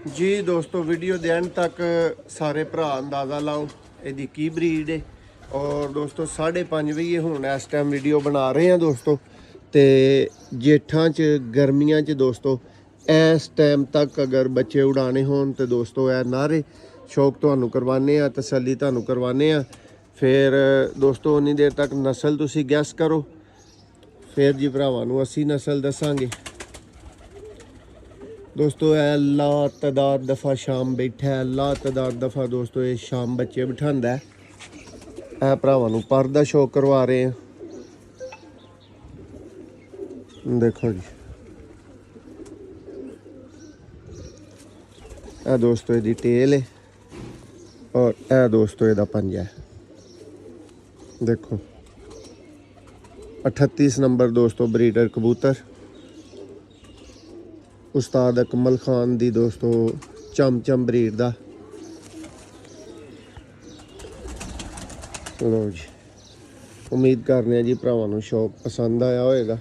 जी दोस्तों वीडियो ਦੇ ਐਂਡ ਤੱਕ ਸਾਰੇ ਭਰਾ ਅੰਦਾਜ਼ਾ ਲਾਓ ਇਹਦੀ ਕੀ ਬਰੀਡ ਹੈ। ਔਰ ਦੋਸਤੋ 5:30 ਵਜੇ ਹੁਣ ਇਸ ਟਾਈਮ ਵੀਡੀਓ ਬਣਾ ਰਹੇ ਹਾਂ ਦੋਸਤੋ। ਤੇ ਜੇਠਾਂ 'ਚ ਗਰਮੀਆਂ 'ਚ ਦੋਸਤੋ ਇਸ ਟਾਈਮ ਤੱਕ ਅਗਰ ਬੱਚੇ ਉਡਾਣੇ ਹੋਣ ਤੇ ਦੋਸਤੋ ਇਹ ਨਾਰੇ ਸ਼ੌਕ ਤੁਹਾਨੂੰ ਕਰਵਾਉਂਦੇ ਆ, ਤਸੱਲੀ ਤੁਹਾਨੂੰ ਕਰਵਾਉਂਦੇ ਆ। ਫਿਰ ਦੋਸਤੋ ਉਨੀ ਦੇਰ ਤੱਕ ਨਸਲ ਤੁਸੀਂ ਗੈਸ ਕਰੋ, ਫਿਰ ਜੀ ਭਰਾਵਾਂ ਨੂੰ ਅਸੀਂ ਨਸਲ ਦੱਸਾਂਗੇ। दोस्तों है ला तादाद दफ़ा शाम बैठा है, ला तादाद दफ़ा दोस्तों ये शाम बच्चे बिठांदा है भरावां नूं पर दा शौक करवा रहे हैं। देखो जी ए दोस्तों इहदी टेल है और ए दोस्तों इहदा पंजा है। देखो 38 नंबर दोस्तों ब्रीडर कबूतर उस्ताद अकमल खान दी दोस्तों चम ब्रीड दा। लो जी उम्मीद करने जी भरावां नूं शौक पसंद आया होएगा।